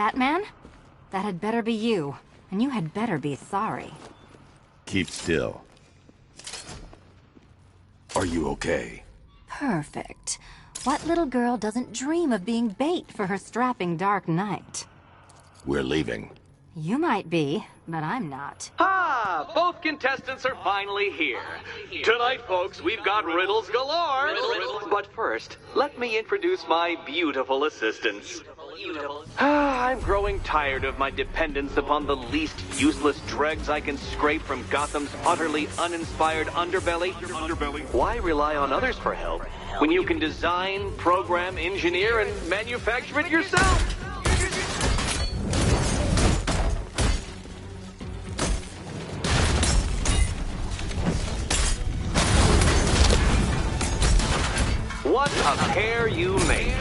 Batman? That had better be you, and you had better be sorry. Keep still. Are you okay? Perfect. What little girl doesn't dream of being bait for her strapping Dark Knight? We're leaving. You might be, but I'm not. Ah, both contestants are finally here. Tonight, folks, we've got riddles galore. But first, let me introduce my beautiful assistants. I'm growing tired of my dependence upon the least useless dregs I can scrape from Gotham's utterly uninspired underbelly. Why rely on others for help when you can design, program, engineer, and manufacture it yourself? What a pair you make.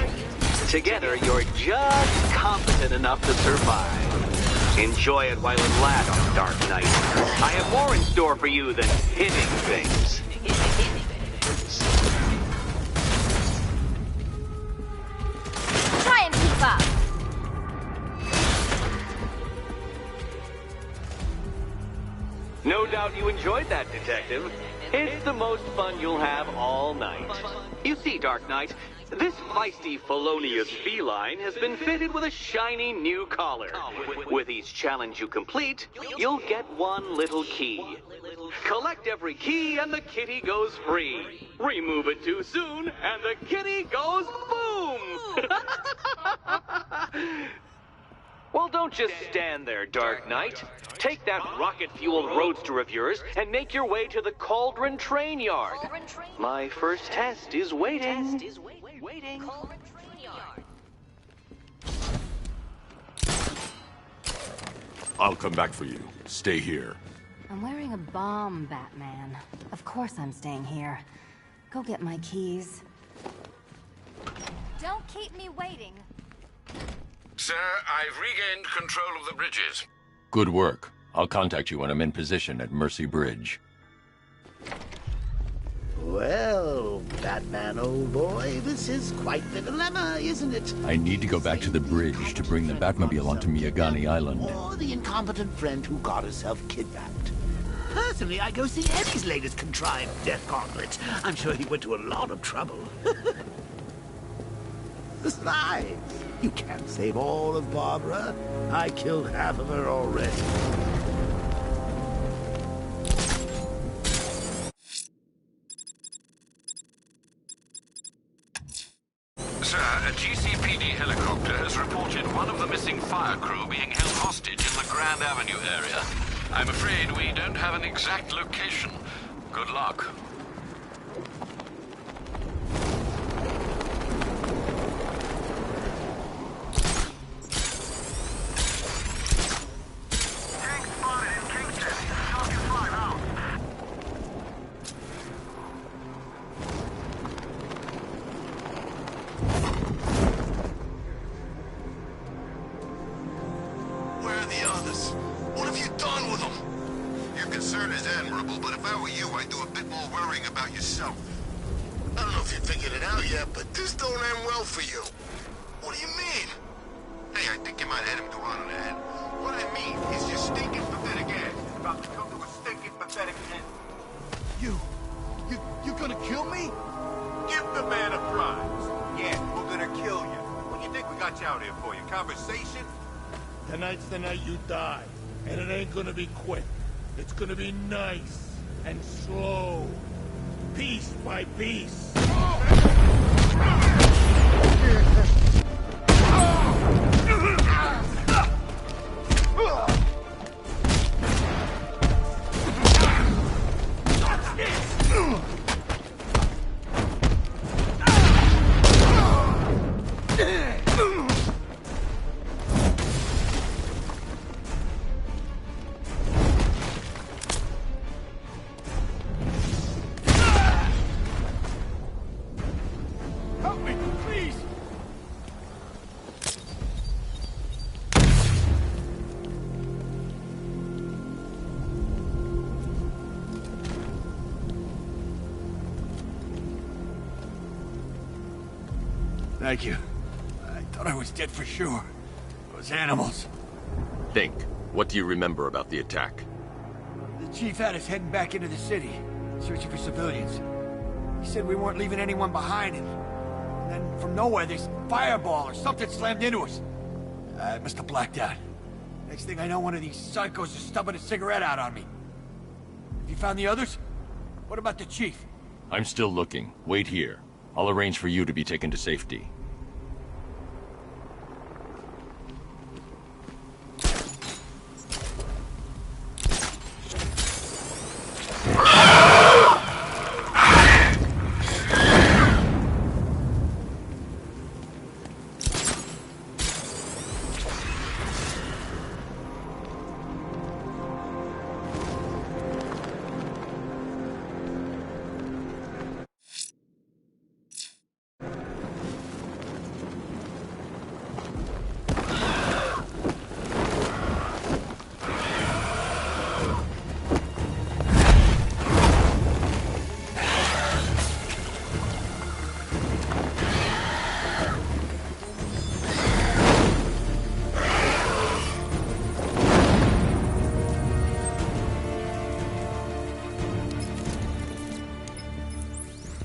Together, you're just competent enough to survive. Enjoy it while it lasts, Dark Knight. I have more in store for you than hitting things. Try and keep up! No doubt you enjoyed that, Detective. It's the most fun you'll have all night. You see, Dark Knight, this feisty, felonious feline has been fitted with a shiny new collar. With each challenge you complete, you'll get one little key. Collect every key and the kitty goes free. Remove it too soon and the kitty goes boom! Well, don't just stand there, Dark Knight. Take that rocket-fueled roadster of yours and make your way to the Cauldron Train Yard. My first test is waiting. I'll come back for you. Stay here. I'm wearing a bomb, Batman. Of course I'm staying here. Go get my keys. Don't keep me waiting. Sir, I've regained control of the bridges. Good work. I'll contact you when I'm in position at Mercy Bridge. Well, Batman, old boy, this is quite the dilemma, isn't it? I need to go back to the bridge to bring the Batmobile onto Miyagani Island. Or the incompetent friend who got herself kidnapped. Personally, I go see Eddie's latest contrived death gauntlet. I'm sure he went to a lot of trouble. Besides, you can't save all of Barbara. I killed half of her already. Sir, a GCPD helicopter has reported one of the missing fire crew being held hostage in the Grand Avenue area. I'm afraid we don't have an exact location. Good luck. Tonight's the night you die, and it ain't gonna be quick. It's gonna be nice and slow, piece by piece. Thank you. I thought I was dead for sure. Those animals. Think. What do you remember about the attack? The chief had us heading back into the city, searching for civilians. He said we weren't leaving anyone behind, and then from nowhere this fireball or something slammed into us. I must have blacked out. Next thing I know, one of these psychos is stubbing a cigarette out on me. Have you found the others? What about the chief? I'm still looking. Wait here. I'll arrange for you to be taken to safety.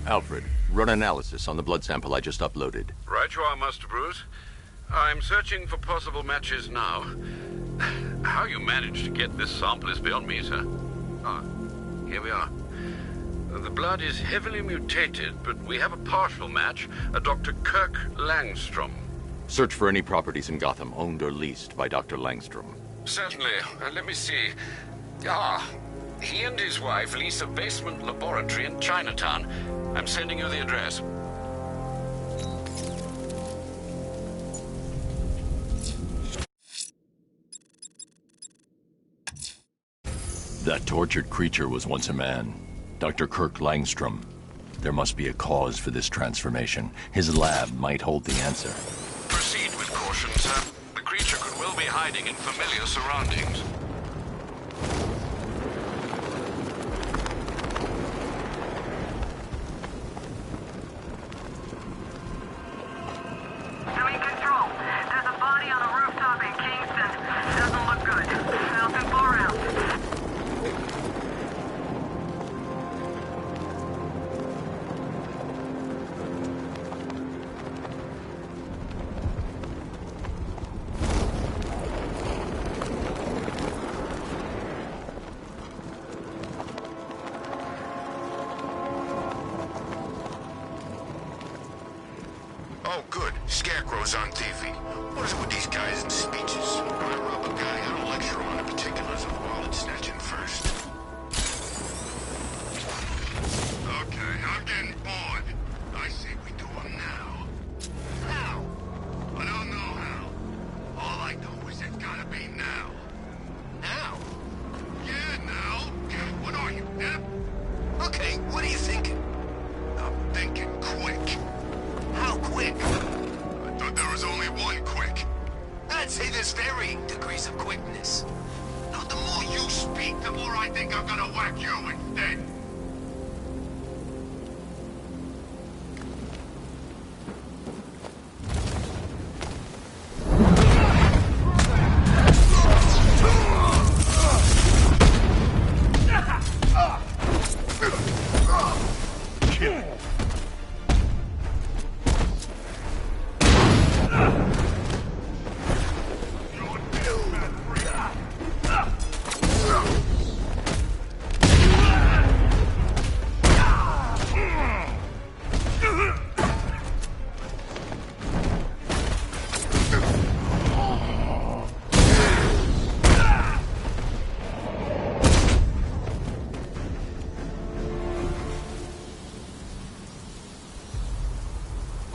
Alfred, run analysis on the blood sample I just uploaded. Right you are, Master Bruce. I'm searching for possible matches now. How you managed to get this sample is beyond me, sir. Ah, here we are. The blood is heavily mutated, but we have a partial match, a Dr. Kirk Langstrom. Search for any properties in Gotham owned or leased by Dr. Langstrom. Certainly. Let me see. Ah, he and his wife lease a basement laboratory in Chinatown. I'm sending you the address. That tortured creature was once a man. Dr. Kirk Langstrom. There must be a cause for this transformation. His lab might hold the answer. Proceed with caution, sir. The creature could well be hiding in familiar surroundings. Doing control. There's a body on a rooftop in Kingston. Doesn't look good. Falcon 4 out. Oh, good. Scarecrow's on TV. What is it with these guys and speeches? When I rob a guy, I don't lecture on the particulars of wallet snatching first. Okay, I'm getting bored. I say we do them now. How? I don't know how. All I know is it's gotta be now. Now? Yeah, now. What are you, Nep? Okay, what are you thinking? I'm thinking quick. How quick? I thought there was only one quick. I'd say there's varying degrees of quickness. Now, the more you speak, the more I think I'm gonna whack you instead.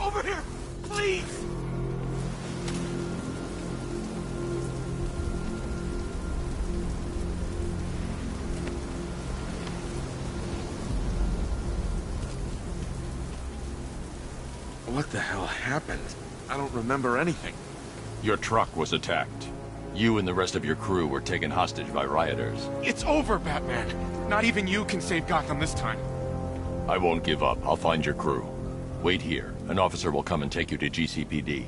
Over here, please! What the hell happened? I don't remember anything. Your truck was attacked. You and the rest of your crew were taken hostage by rioters. It's over, Batman. Not even you can save Gotham this time. I won't give up. I'll find your crew. Wait here. An officer will come and take you to GCPD.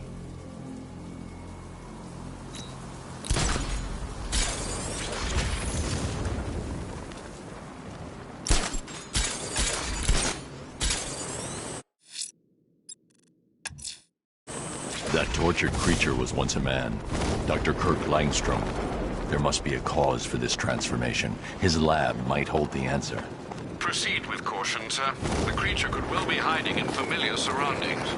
tortured creature was once a man. Dr. Kirk Langstrom. There must be a cause for this transformation. His lab might hold the answer. Proceed with caution, sir. The creature could well be hiding in familiar surroundings.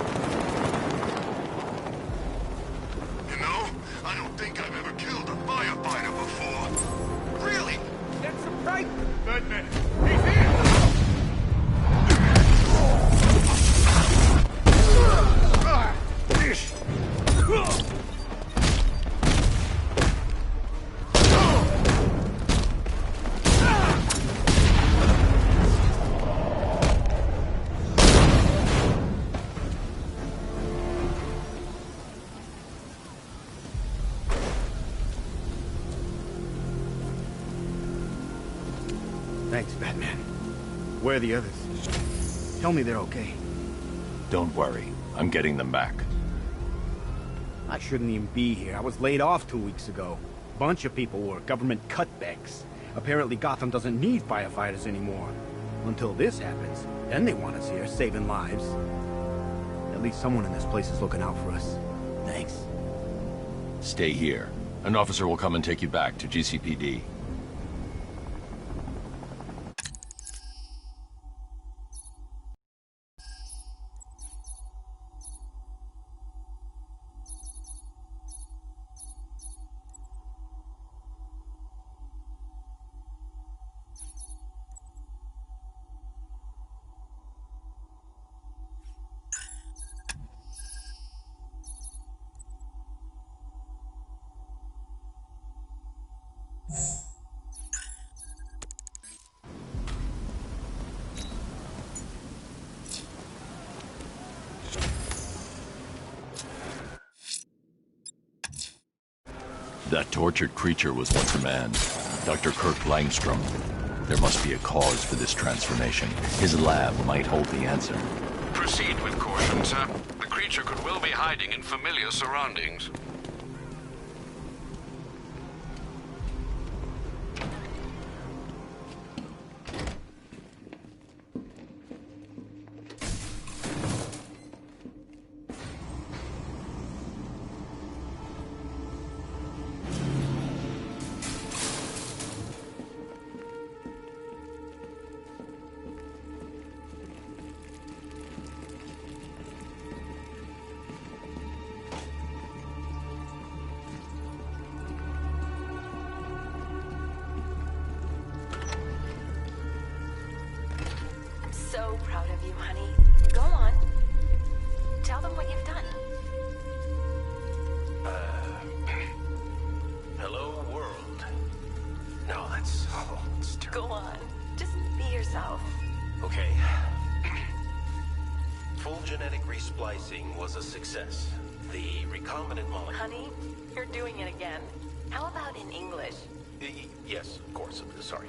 You know, I don't think I've ever killed a firefighter before. Really? That's right! Batman! He's here! Thanks, Batman. Where are the others? Tell me they're okay. Don't worry. I'm getting them back. I shouldn't even be here. I was laid off 2 weeks ago. Bunch of people were government cutbacks. Apparently Gotham doesn't need firefighters anymore. Until this happens, then they want us here, saving lives. At least someone in this place is looking out for us. Thanks. Stay here. An officer will come and take you back to GCPD. That tortured creature was once a man. Dr. Kirk Langstrom. There must be a cause for this transformation. His lab might hold the answer. Proceed with caution, sir. The creature could well be hiding in familiar surroundings. So proud of you, honey. Go on. Tell them what you've done. Hello, world. No, that's terrible. Go on. Just be yourself. Okay. Full genetic resplicing was a success. The recombinant molecule... Honey, you're doing it again. How about in English? Yes, of course. Sorry.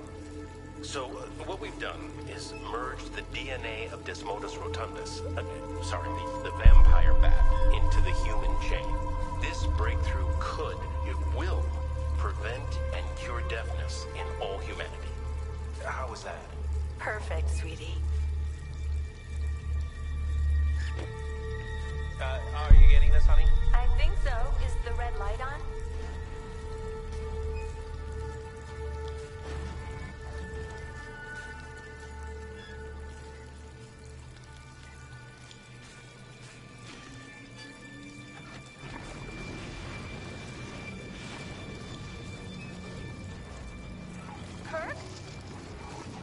So, what we've done is merged the DNA of Desmodus rotundus, the vampire bat, into the human chain. This breakthrough it will, prevent and cure deafness in all humanity. How is that? Perfect, sweetie. Are you getting this, honey? I think so. Is the red light on? Kirk?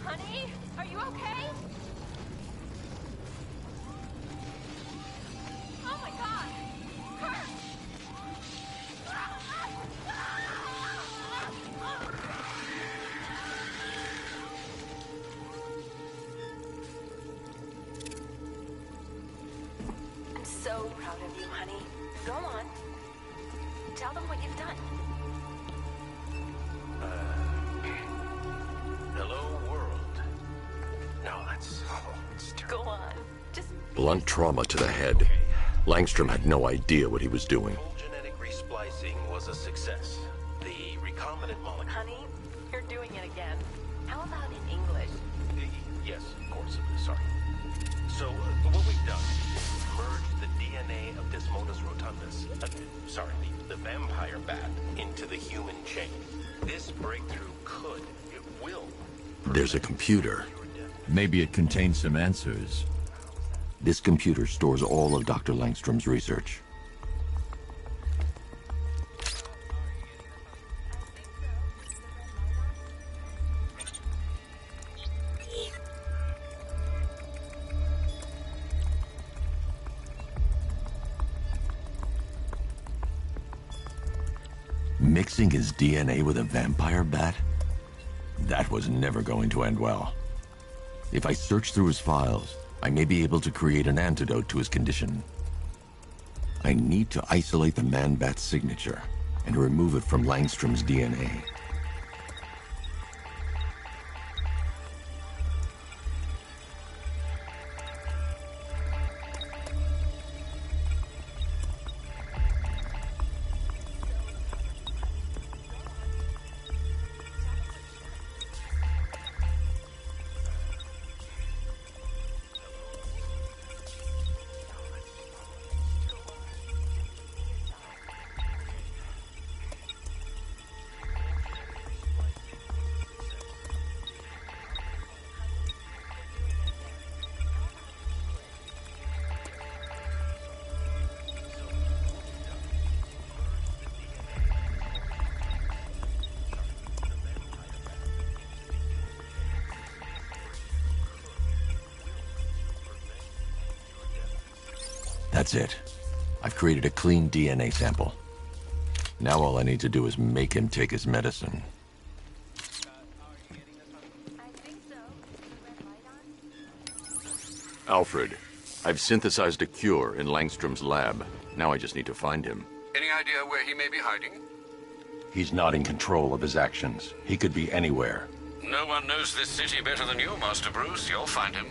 Honey? Are you okay? Oh my god! Kirk! I'm so proud of you, honey. Go on. Tell them what you've done. Hello, world. No, that's terrible. Go on. Just Blunt trauma to the head. Langstrom had no idea what he was doing. Full genetic resplicing was a success. The recombinant molecule... honey, you're doing it again. How about in English? Yes, of course. Sorry. So, what we've done merged the DNA of Desmodus rotundus, the vampire bat, into the human chain. This breakthrough it will... There's a computer. Maybe it contains some answers. This computer stores all of Dr. Langstrom's research. Mixing his DNA with a vampire bat? That was never going to end well. If I search through his files, I may be able to create an antidote to his condition. I need to isolate the man-bat's signature and remove it from Langstrom's DNA. That's it. I've created a clean DNA sample. Now all I need to do is make him take his medicine. Alfred, I've synthesized a cure in Langstrom's lab. Now I just need to find him. Any idea where he may be hiding? He's not in control of his actions. He could be anywhere. No one knows this city better than you, Master Bruce. You'll find him.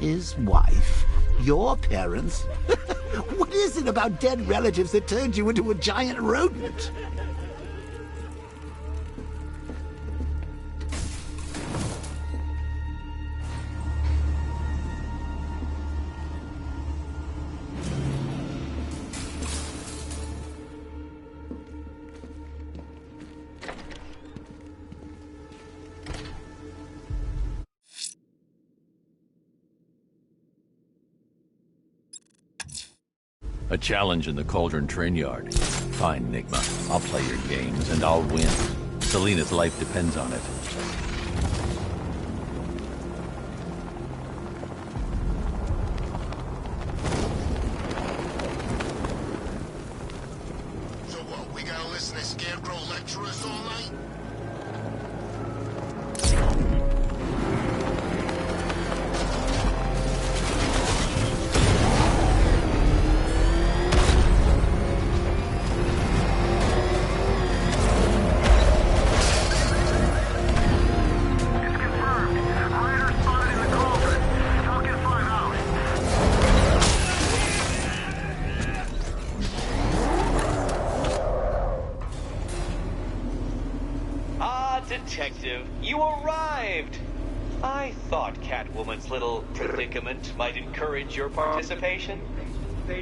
His wife? Your parents? What is it about dead relatives that turned you into a giant rodent? A challenge in the Cauldron train yard. Fine, Nigma. I'll play your games, and I'll win. Selena's life depends on it. So what, we gotta listen to Scarecrow lecture us all night? Detective, you arrived! I thought Catwoman's little predicament might encourage your participation.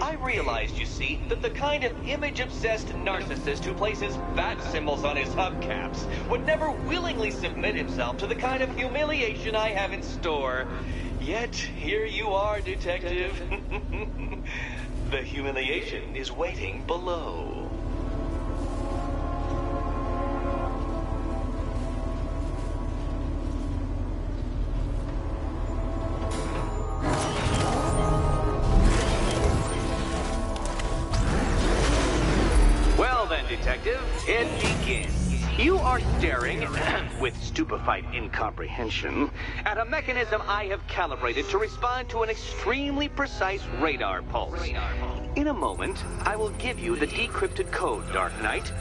I realized, you see, that the kind of image-obsessed narcissist who places bat symbols on his hubcaps would never willingly submit himself to the kind of humiliation I have in store. Yet, here you are, Detective. The humiliation is waiting below. Detective, it begins. You are staring, with stupefied incomprehension, at a mechanism I have calibrated to respond to an extremely precise radar pulse. In a moment, I will give you the decrypted code, Dark Knight.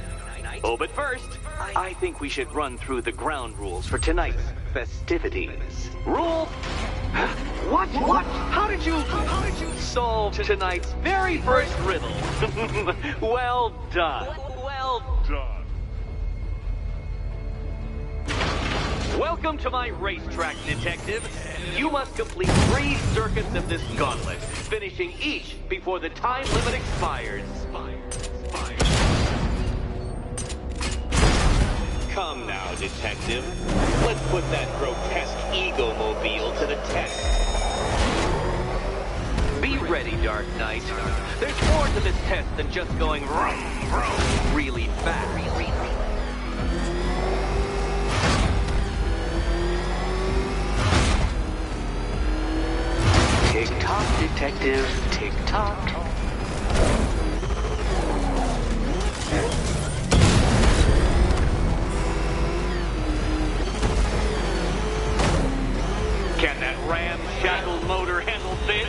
Oh, but first, I think we should run through the ground rules for tonight's festivities. Rule What? How did you solve tonight's very first riddle? Well done. Welcome to my racetrack, Detective. You must complete 3 circuits of this gauntlet, finishing each before the time limit expires. Come now, Detective. Let's put that grotesque ego-mobile to the test. Be ready, Dark Knight. There's more to this test than just going really fast. Tick-tock, Detective, tick-tock. Can that ramshackle motor handle this?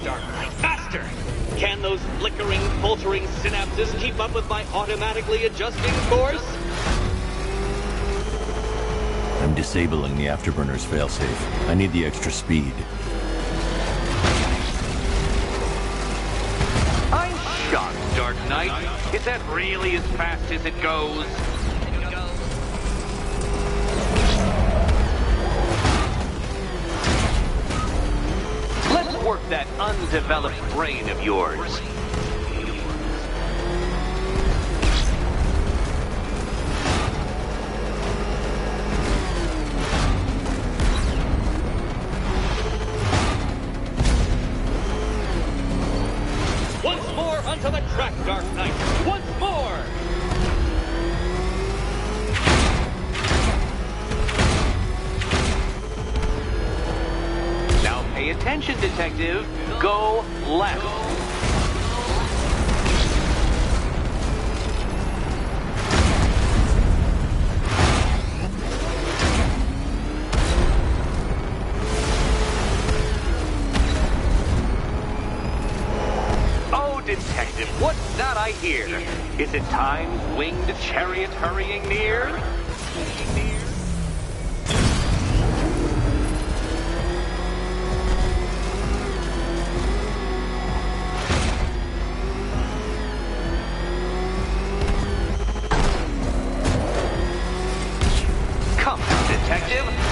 Dark Knight, faster! Can those flickering, faltering synapses keep up with my automatically adjusting course? I'm disabling the afterburner's failsafe. I need the extra speed. I'm shocked, Dark Knight. Is that really as fast as it goes? Work that undeveloped brain of yours. Once more onto the track, Dark Knight. Once more! Pay attention, Detective. Go left. Oh, Detective, what's that I hear? Is it Time's winged chariot hurrying near?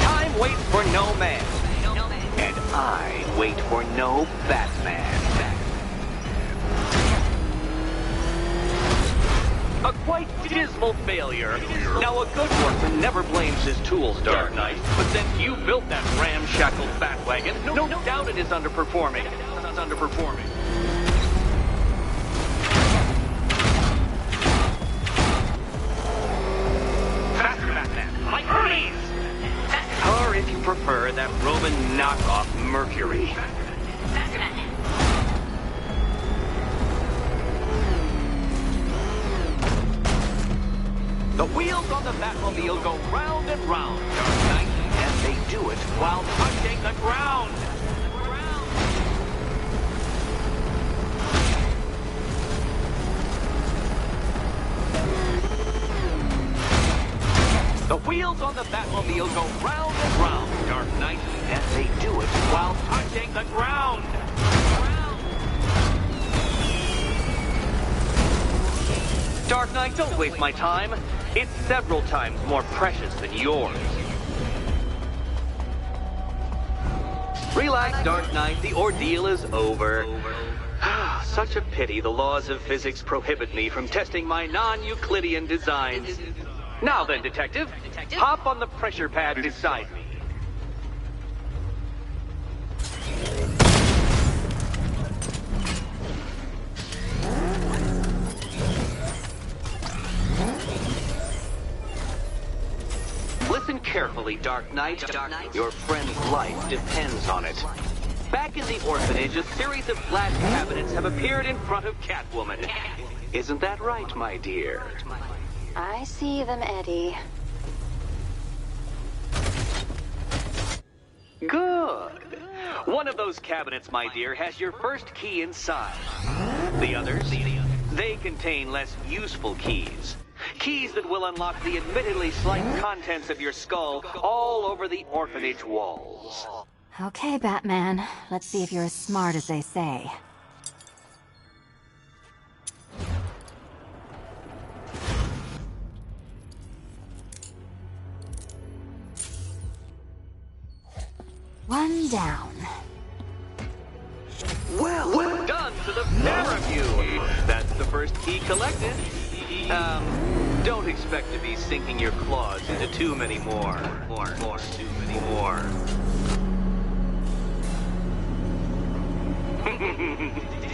Time waits for no man. And I wait for no Batman. A quite dismal failure. Now, a good workman never blames his tools, Dark Knight. But since you built that ramshackle Batwagon, no doubt it is underperforming. It's underperforming. Faster, Batman! My freeze! Or if you prefer, that Roman knockoff Mercury. The wheels on the Batmobile go round and round, Dark Knight, and they do it while touching the ground. The wheels on the Batmobile go round and round, Dark Knight, and they do it while touching the ground. Dark Knight, don't waste my time. It's several times more precious than yours. Relax, Dark Knight. The ordeal is over. Such a pity the laws of physics prohibit me from testing my non-Euclidean designs. Now then, Detective, hop on the pressure pad beside me. Listen carefully, Dark Knight. Your friend's life depends on it. Back in the orphanage, a series of glass cabinets have appeared in front of Catwoman. Isn't that right, my dear? I see them, Eddie. Good. One of those cabinets, my dear, has your first key inside. The others, they contain less useful keys. Keys that will unlock the admittedly slight contents of your skull all over the orphanage walls. Okay, Batman. Let's see if you're as smart as they say. One down. Well done to the pair of you. That's the first key collected. Don't expect to be sinking your claws into too many more. Too many more.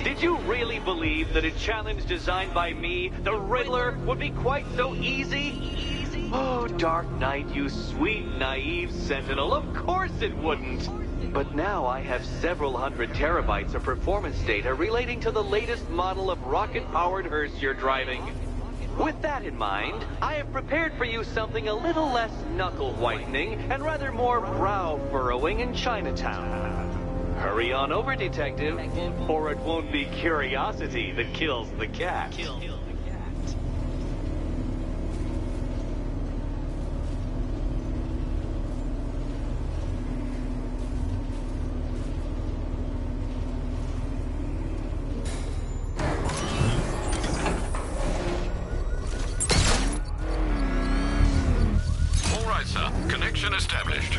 Did you really believe that a challenge designed by me, the Riddler, would be quite so easy? Oh, Dark Knight, you sweet, naive sentinel, of course it wouldn't. But now I have several hundred terabytes of performance data relating to the latest model of rocket-powered hearse you're driving. With that in mind, I have prepared for you something a little less knuckle-whitening and rather more brow-furrowing in Chinatown. Hurry on over, detective, or it won't be curiosity that kills the cat. Connection established.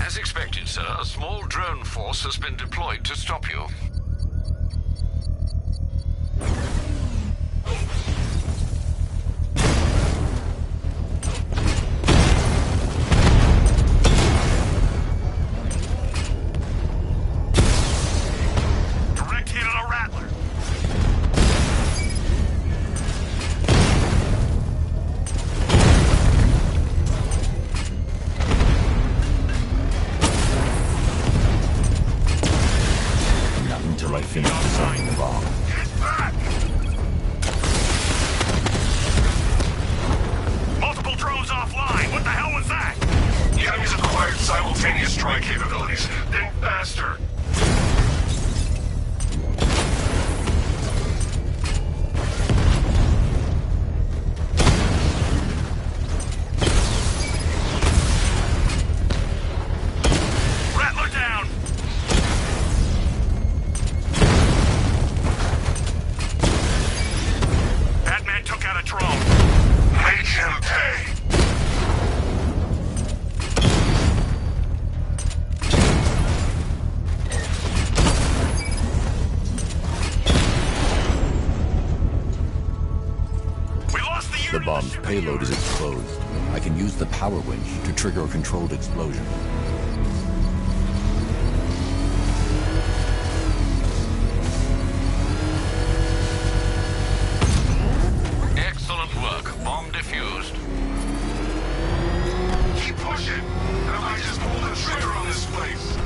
As expected, sir, a small drone force has been deployed to stop you. Direct hit on a Rattler. Until I finish disarming the bomb. Get back! Multiple drones offline. What the hell was that? The enemy's acquired simultaneous strike capabilities. Think faster. Rattler down! Batman took out a drone. Make him pay! We lost the unit. The bomb's payload is exposed. I can use the power winch to trigger a controlled explosion. Excellent work. Bomb defused. Keep pushing, and I might just pull the trigger on this place.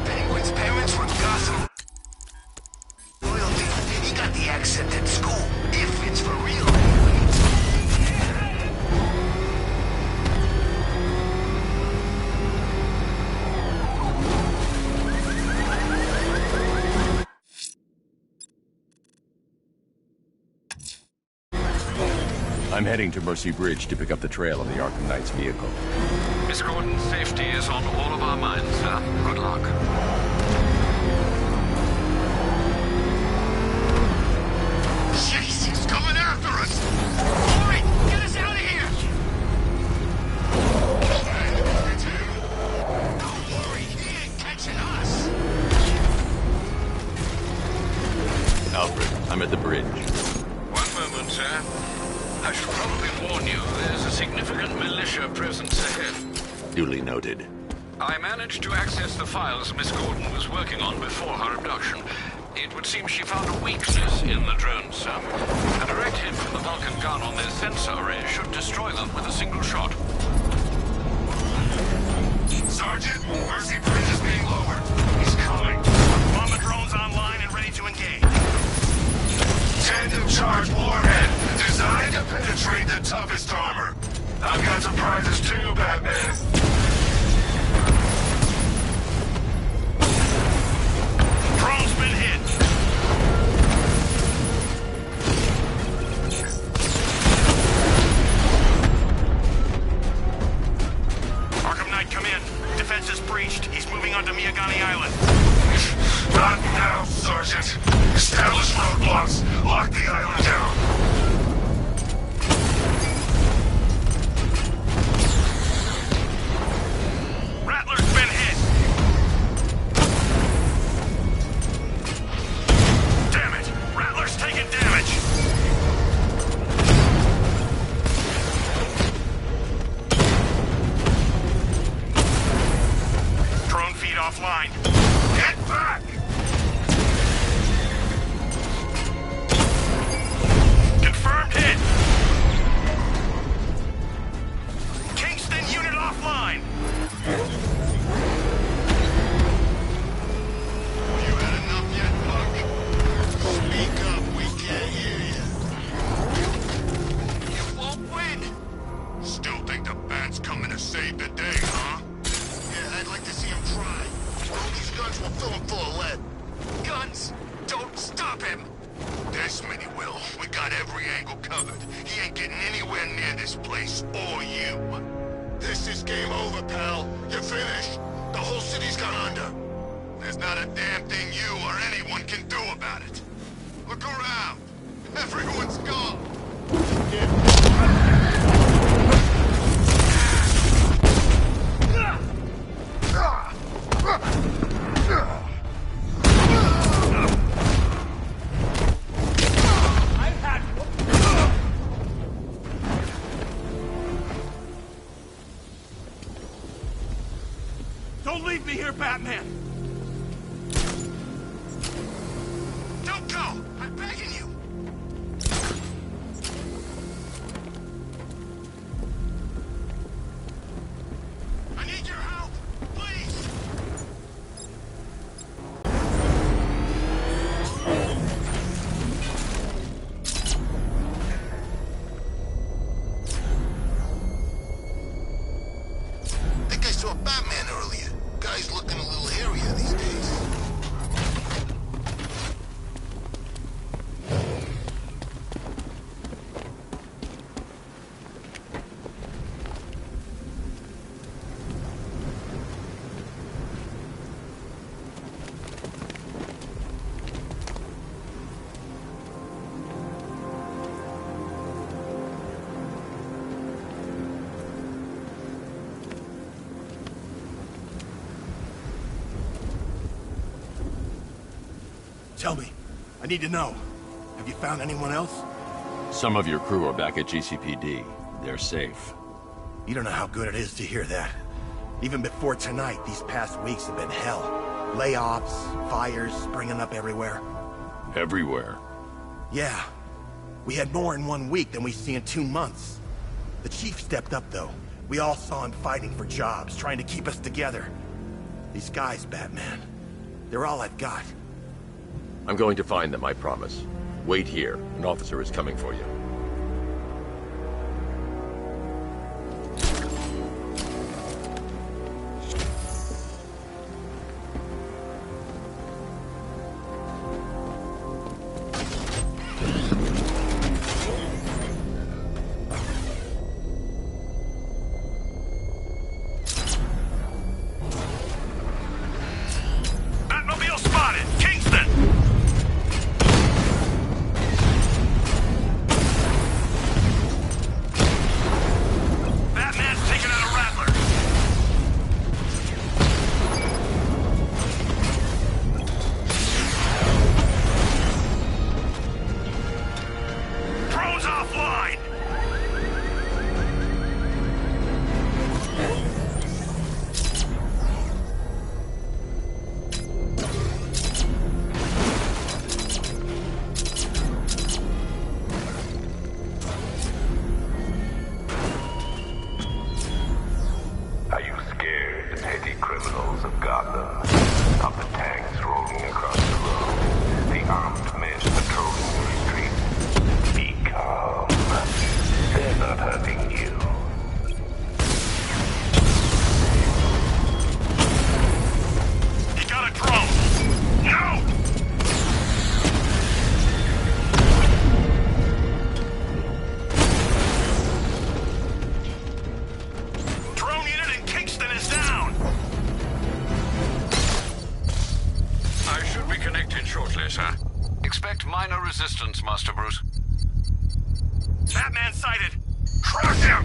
Penguin's parents were gossip. Loyalty. He got the accent at school. If it's for real. I'm heading to Mercy Bridge to pick up the trail of the Arkham Knight's vehicle. Miss Gordon's safety is on all of our minds, sir. Good luck. Jeez, he's coming after us! Hurry! Get us out of here! Don't worry, he ain't catching us! Alfred, I'm at the bridge. One moment, sir. I should probably warn you, there's a significant militia presence ahead. Duly noted. I managed to access the files Miss Gordon was working on before her abduction. It would seem she found a weakness in the drones, sir. A direct hit from the Vulcan gun on their sensor array should destroy them with a single shot. Sergeant, Mercy Bridge is being lowered. come in. Defense is breached. He's moving onto Miyagani Island. Not now, Sergeant. Establish roadblocks. Lock the island down. Rattler's been hit. Damn it! Rattler's taking damage. Drone feed offline. Get back! Confirmed hit. Kingston unit offline. You had enough yet, Buck? Speak up, we can't hear you. You won't win. Still think the bat's coming to save the day, huh? Yeah, I'd like to see him try. All these guns will fill him full of lead. Guns! Don't stop him! Desmond, he will. We got every angle covered. He ain't getting anywhere near this place, or you. This is game over, pal. You're finished. The whole city's gone under. There's not a damn thing you or anyone can do about it. Look around. Everyone's gone. Don't leave me here, Batman! Don't go! I'm begging you! I need your help! Please! I think I saw Batman earlier. Guy's looking a little hairier these days. Tell me. I need to know. Have you found anyone else? Some of your crew are back at GCPD. They're safe. You don't know how good it is to hear that. Even before tonight, these past weeks have been hell. Layoffs, fires springing up everywhere. Everywhere? Yeah. We had more in 1 week than we see in 2 months. The chief stepped up, though. We all saw him fighting for jobs, trying to keep us together. These guys, Batman, they're all I've got. I'm going to find them, I promise. Wait here. An officer is coming for you. Batmobile spotted! Kingston! Kingston is down! sir. Expect minor resistance, Master Bruce. Batman sighted! Crush him!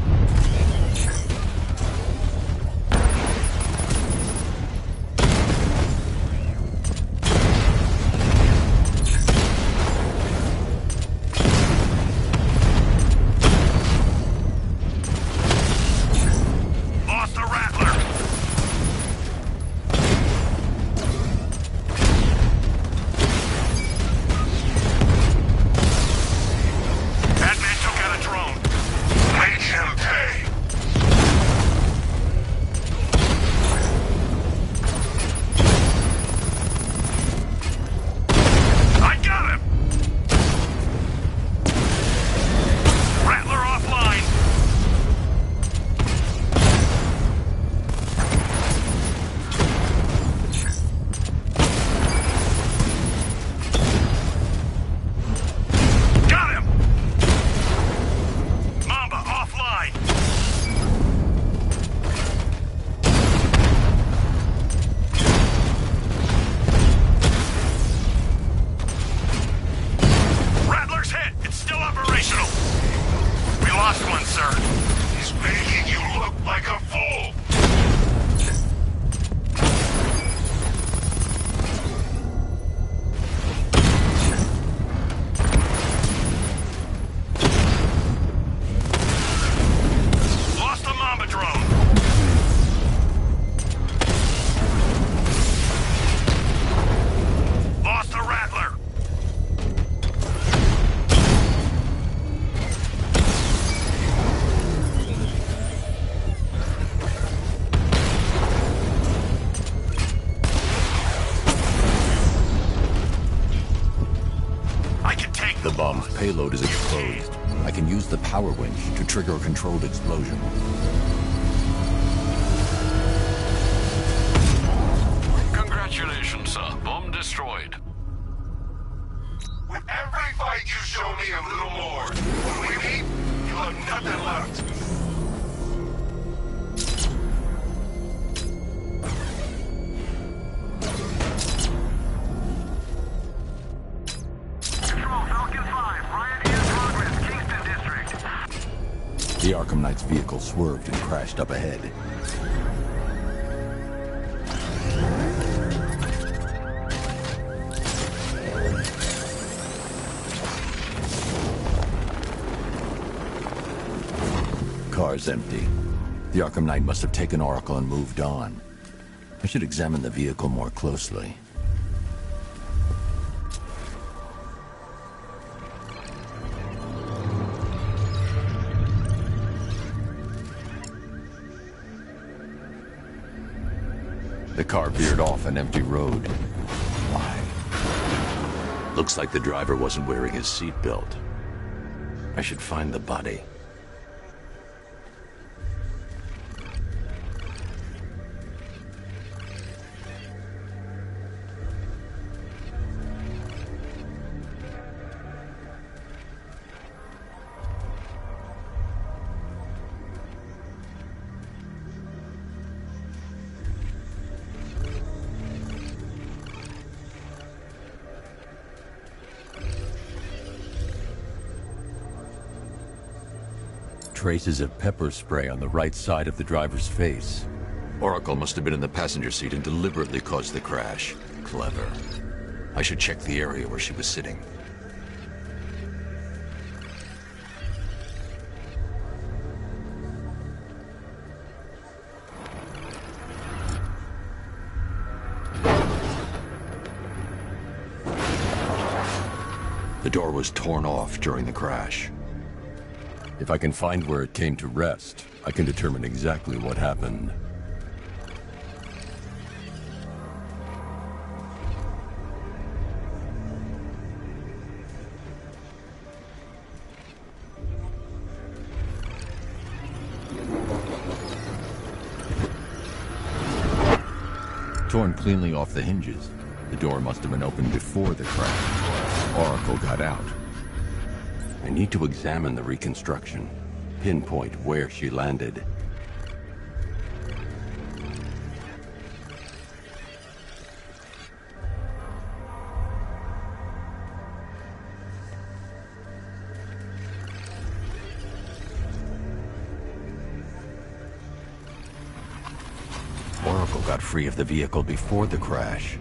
Lost the Rattler! Batman took out a drone. Make him pay! I got him! Rattler offline! Got him! Mamba offline! Rattler's hit! It's still operational! We lost one, sir. He's making you look like a fool! Lost the Mamba drone! Lost the Rattler! I can take The bomb's payload is exposed. I can use the power winch to trigger a controlled explosion. Congratulations, sir. Bomb destroyed. With every fight you show me a little more. When we meet, you'll have nothing left. Control, Falcon 5. Riot in progress. Kingston District. The Arkham Knight's vehicle swerved and crashed up ahead. Car's empty. The Arkham Knight must have taken Oracle and moved on. I should examine the vehicle more closely. The car veered off an empty road. Why? Looks like the driver wasn't wearing his seatbelt. I should find the body. Traces of pepper spray on the right side of the driver's face. Oracle must have been in the passenger seat and deliberately caused the crash. Clever. I should check the area where she was sitting. The door was torn off during the crash. If I can find where it came to rest, I can determine exactly what happened. Torn cleanly off the hinges. The door must have been opened before the crash. Oracle got out. I need to examine the reconstruction, pinpoint where she landed. Oracle got free of the vehicle before the crash.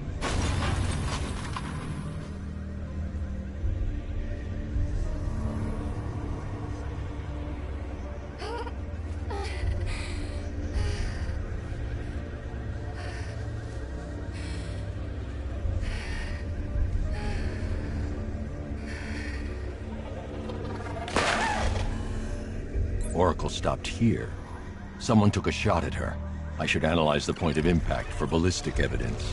Oracle stopped here. Someone took a shot at her. I should analyze the point of impact for ballistic evidence.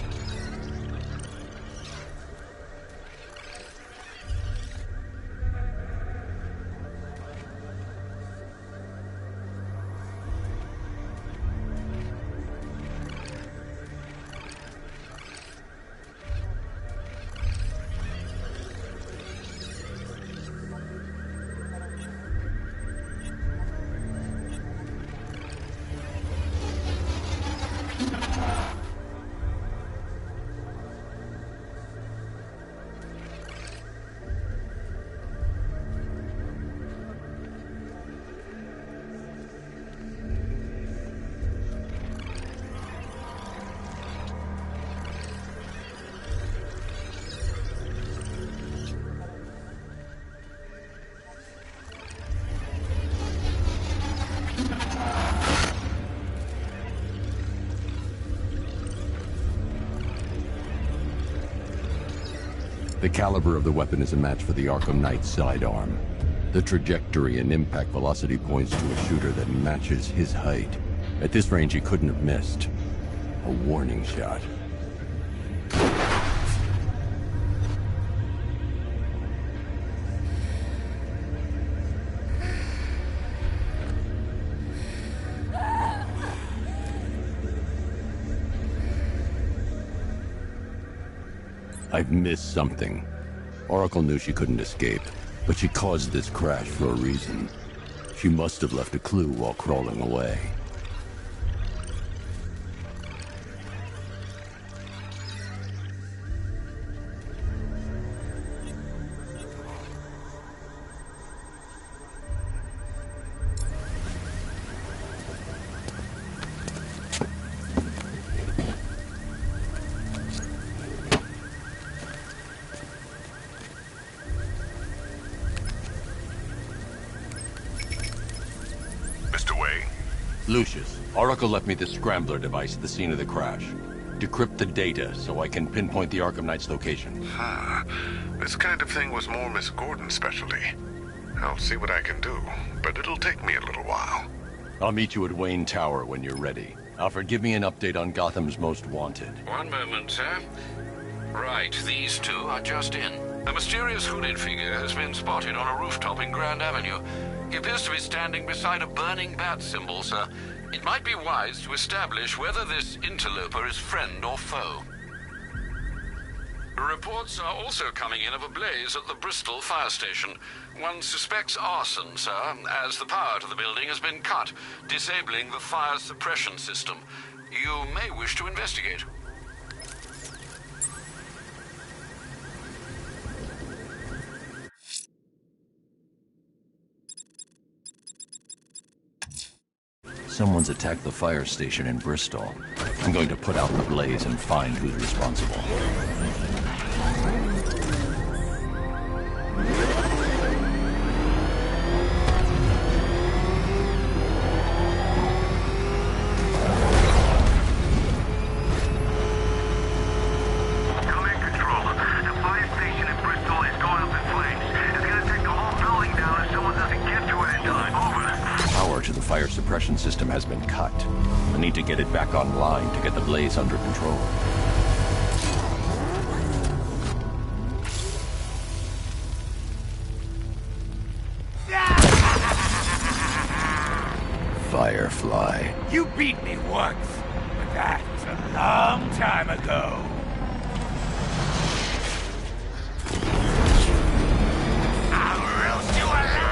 The caliber of the weapon is a match for the Arkham Knight's sidearm. The trajectory and impact velocity points to a shooter that matches his height. At this range, he couldn't have missed. A warning shot. I've missed something. Oracle knew she couldn't escape, but she caused this crash for a reason. She must have left a clue while crawling away. Lucius, Oracle left me the scrambler device at the scene of the crash. Decrypt the data so I can pinpoint the Arkham Knight's location. This kind of thing was more Miss Gordon's specialty. I'll see what I can do, but it'll take me a little while. I'll meet you at Wayne Tower when you're ready. Alfred, give me an update on Gotham's Most Wanted. One moment, sir. Right, these two are just in. A mysterious hooded figure has been spotted on a rooftop in Grand Avenue. He appears to be standing beside a burning bat symbol, sir. It might be wise to establish whether this interloper is friend or foe. Reports are also coming in of a blaze at the Bristol fire station. One suspects arson, sir, as the power to the building has been cut, disabling the fire suppression system. You may wish to investigate. Someone's attacked the fire station in Bristol. I'm going to put out the blaze and find who's responsible. Suppression system has been cut. I need to get it back online to get the blaze under control. Firefly. You beat me once, but that's a long time ago. I'll roast you alive!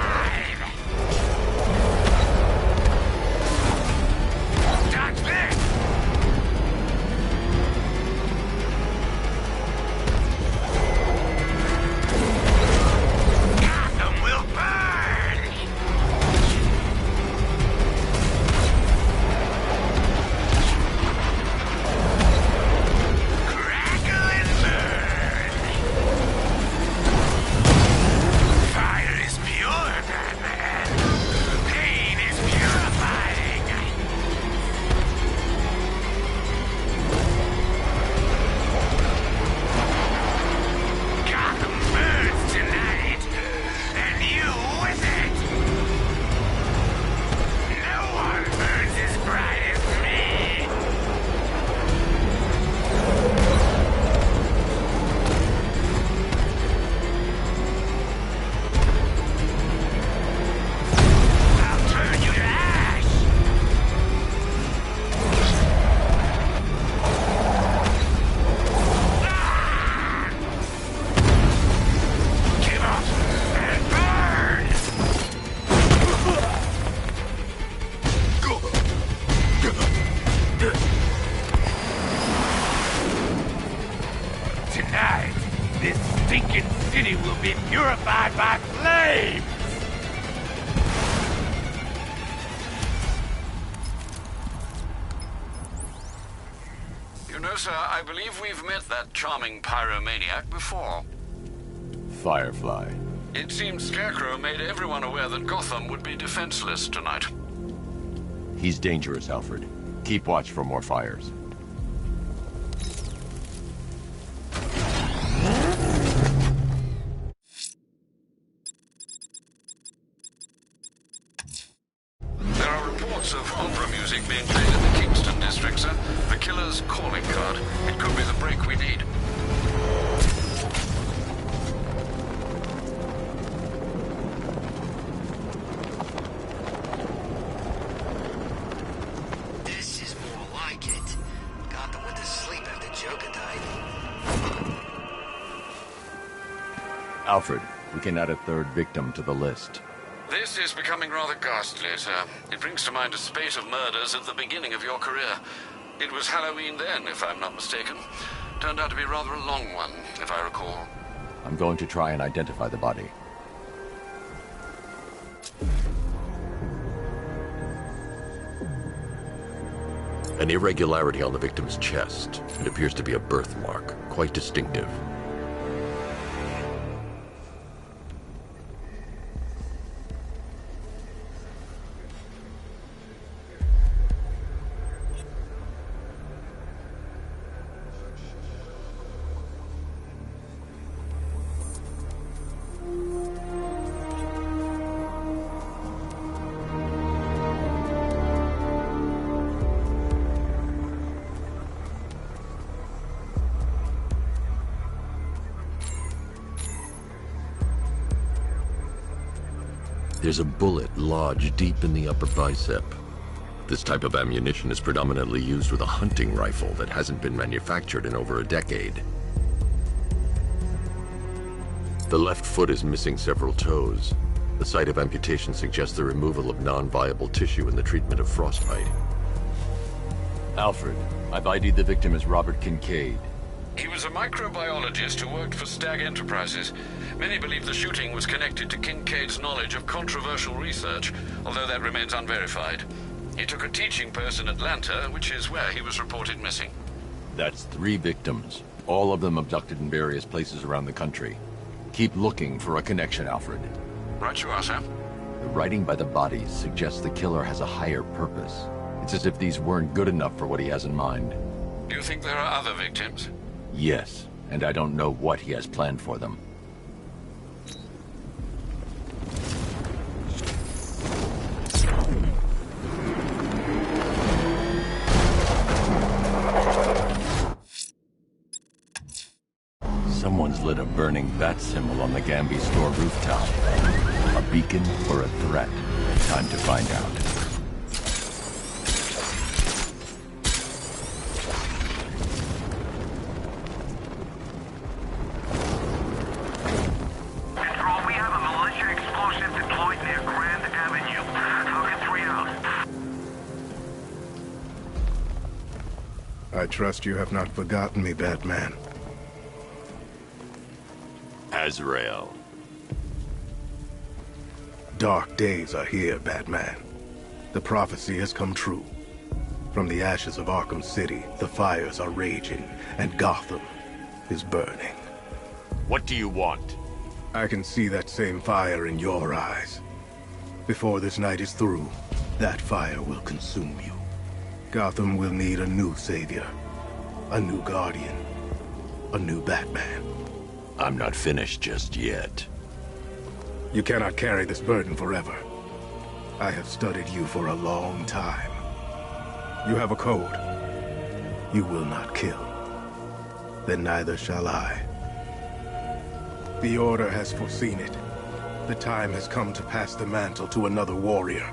stinking city will be purified by flame! You know, sir, I believe we've met that charming pyromaniac before. Firefly. It seems Scarecrow made everyone aware that Gotham would be defenseless tonight. He's dangerous, Alfred. Keep watch for more fires. There are reports of opera music being played in the Kingston district, sir. The killer's calling card. It could be the break we need. This is more like it. Gotham went to sleep after Joker died. Alfred, we can add a third victim to the list. This is becoming rather ghastly, sir. It brings to mind a spate of murders at the beginning of your career. It was Halloween then, if I'm not mistaken. Turned out to be rather a long one, if I recall. I'm going to try and identify the body. An irregularity on the victim's chest. It appears to be a birthmark, quite distinctive. There's a bullet lodged deep in the upper bicep. This type of ammunition is predominantly used with a hunting rifle that hasn't been manufactured in over a decade. The left foot is missing several toes. The site of amputation suggests the removal of non-viable tissue in the treatment of frostbite. Alfred, I've ID'd the victim as Robert Kincaid. He was a microbiologist who worked for Stag Enterprises. Many believe the shooting was connected to Kincaid's knowledge of controversial research, although that remains unverified. He took a teaching post in Atlanta, which is where he was reported missing. That's 3 victims, all of them abducted in various places around the country. Keep looking for a connection, Alfred. Right you are, sir. The writing by the bodies suggests the killer has a higher purpose. It's as if these weren't good enough for what he has in mind. Do you think there are other victims? Yes, and I don't know what he has planned for them. Someone's lit a burning bat symbol on the Gamby store rooftop. A beacon or a threat? Time to find out. Control, we have a militia explosive deployed near Grand Avenue. Target 3 out. I trust you have not forgotten me, Batman. Azrael. Dark days are here, Batman. The prophecy has come true. From the ashes of Arkham City, the fires are raging, and Gotham is burning. What do you want? I can see that same fire in your eyes. Before this night is through, that fire will consume you. Gotham will need a new savior, a new guardian, a new Batman. I'm not finished just yet. You cannot carry this burden forever. I have studied you for a long time. You have a code. You will not kill. Then neither shall I. The Order has foreseen it. The time has come to pass the mantle to another warrior.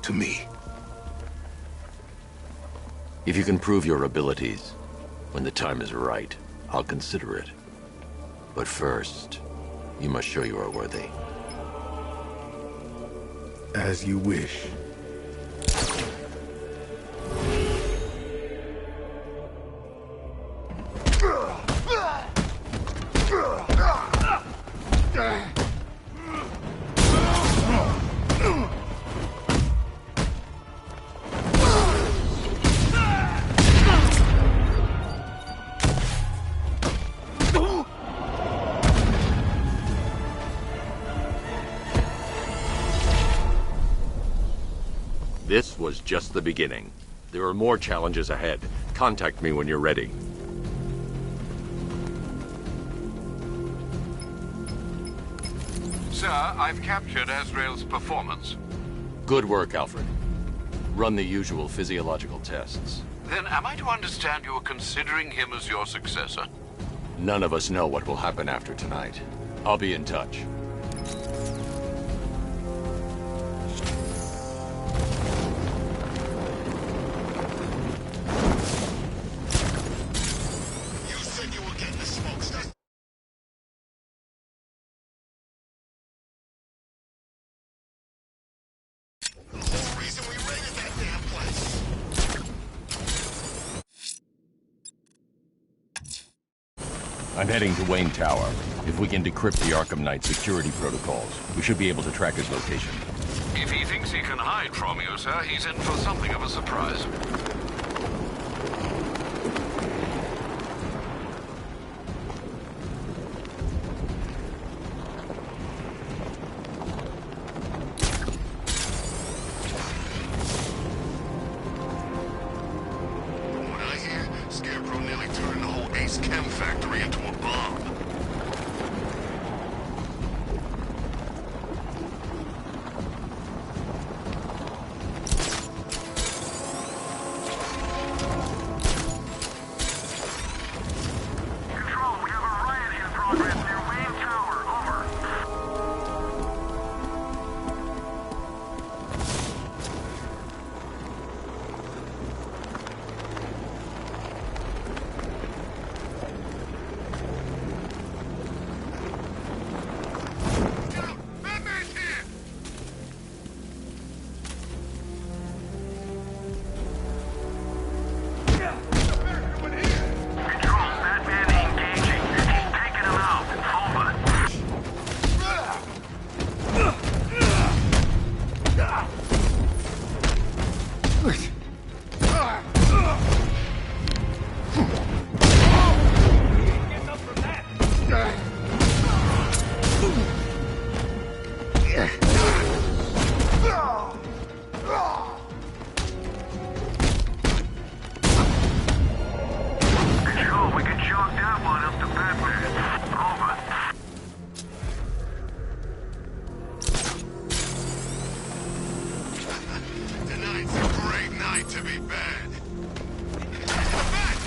To me. If you can prove your abilities, when the time is right, I'll consider it. But first, you must show you are worthy. As you wish. This was just the beginning. There are more challenges ahead. Contact me when you're ready. Sir, I've captured Azrael's performance. Good work, Alfred. Run the usual physiological tests. Then am I to understand you are considering him as your successor? None of us know what will happen after tonight. I'll be in touch. You said you were getting the smokestacks. The whole reason we raided that damn place. I'm heading to Wayne Tower. If we can decrypt the Arkham Knight security protocols, we should be able to track his location. If he thinks he can hide from you, sir, he's in for something of a surprise. What I hear, Scarecrow nearly turned the whole Ace Chem factory into a bomb. Control, we have a riot in progress near Wayne Tower. Over. Get out! Batman's here! Control, Batman engaging. He's taking him out. Over. Control, we can chalk that one up to Batman. Over. Tonight's a great night to be bad. Bat!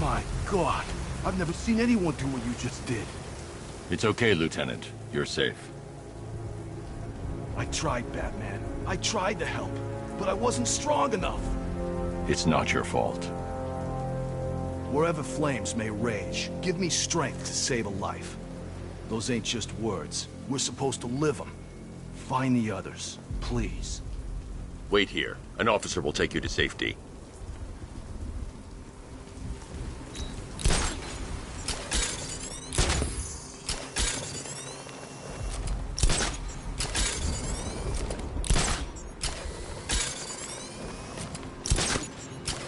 My God, I've never seen anyone do what you just did. It's okay, Lieutenant. You're safe. I tried, Batman. I tried to help, but I wasn't strong enough. It's not your fault. Wherever flames may rage, give me strength to save a life. Those ain't just words. We're supposed to live them. Find the others, please. Wait here. An officer will take you to safety.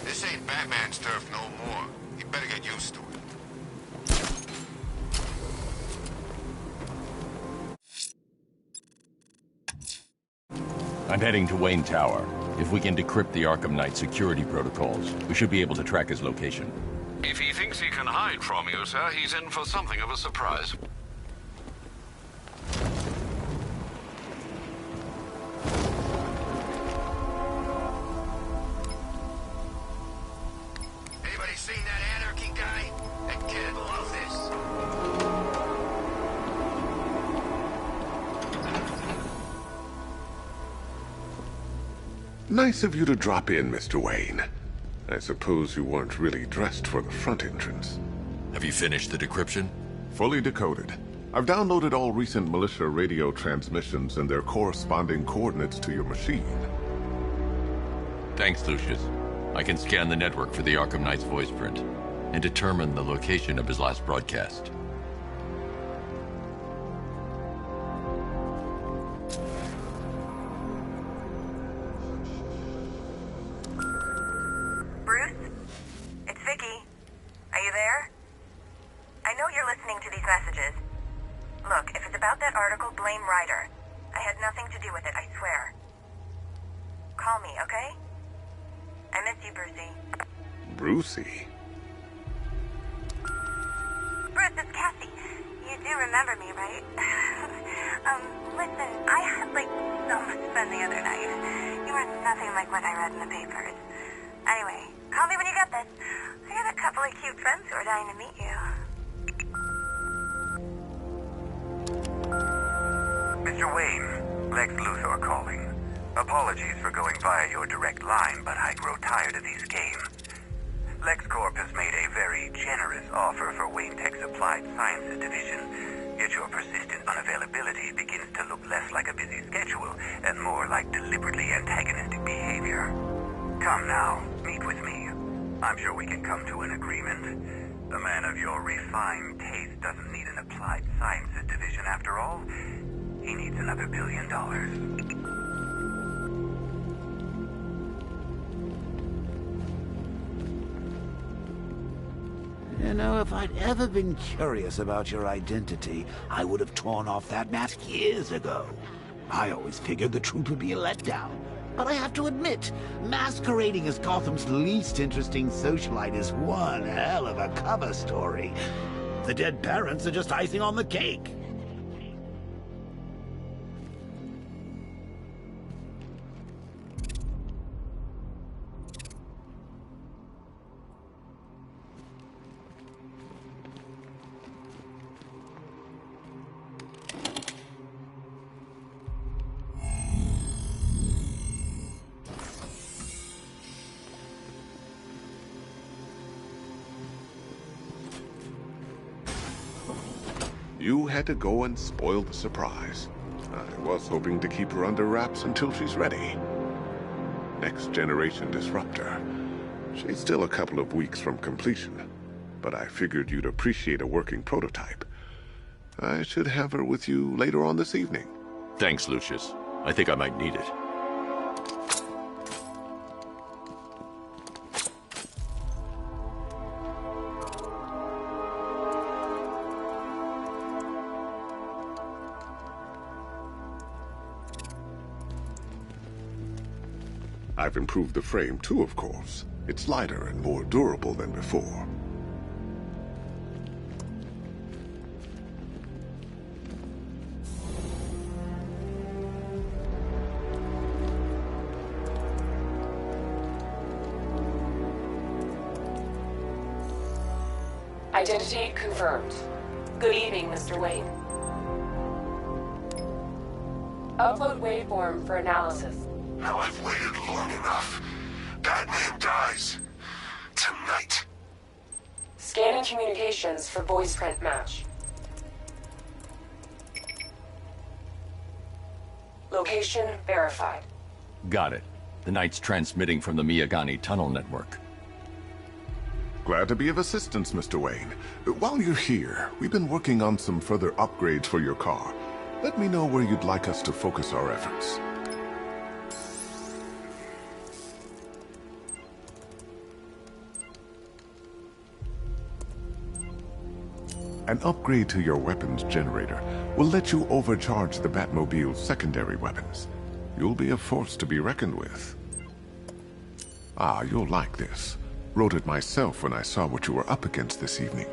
This ain't Batman's turf no more. You better get used to it. I'm heading to Wayne Tower. If we can decrypt the Arkham Knight security protocols, we should be able to track his location. If he thinks he can hide from you, sir, he's in for something of a surprise. Anybody seen that anarchy guy? That kid loves this. Nice of you to drop in, Mr. Wayne. I suppose you weren't really dressed for the front entrance. Have you finished the decryption? Fully decoded. I've downloaded all recent militia radio transmissions and their corresponding coordinates to your machine. Thanks, Lucius. I can scan the network for the Arkham Knight's voice print and determine the location of his last broadcast. Bruce? It's Vicky. Are you there? I know you're listening to these messages. Look, if it's about that article, blame Ryder. I had nothing to do with it, I swear. Call me, okay? I miss you, Brucey. Brucey? Bruce, it's Cassie. You do remember me, right? Listen, I had, so much fun the other night. You were nothing like what I read in the papers. Anyway, call me when you get this. I got a couple of cute friends who are dying to meet you. Mr. Wayne, Lex Luthor calling. Apologies for going via your direct line, but I grow tired of these games. LexCorp has made a very generous offer for Wayne Tech's Applied Sciences division, yet your persistent unavailability begins to look less like a busy schedule and more like deliberately antagonistic behavior. Come now, meet with me. I'm sure we can come to an agreement. A man of your refined taste doesn't need an Applied Sciences division after all. He needs another $1 billion. You know, if I'd ever been curious about your identity, I would have torn off that mask years ago. I always figured the truth would be a letdown. But I have to admit, masquerading as Gotham's least interesting socialite is one hell of a cover story. The dead parents are just icing on the cake. You had to go and spoil the surprise. I was hoping to keep her under wraps until she's ready. Next generation disruptor. She's still a couple of weeks from completion, but I figured you'd appreciate a working prototype. I should have her with you later on this evening. Thanks, Lucius. I think I might need it. I've improved the frame too, of course. It's lighter and more durable than before. Identity confirmed. Good evening, Mr. Wayne. Upload waveform for analysis. Now I've waited long enough. Batman dies. Tonight. Scanning communications for voice print match. Location verified. Got it. The Knight's transmitting from the Miyagani tunnel network. Glad to be of assistance, Mr. Wayne. While you're here, we've been working on some further upgrades for your car. Let me know where you'd like us to focus our efforts. An upgrade to your weapons generator will let you overcharge the Batmobile's secondary weapons. You'll be a force to be reckoned with. Ah, you'll like this. Wrote it myself when I saw what you were up against this evening.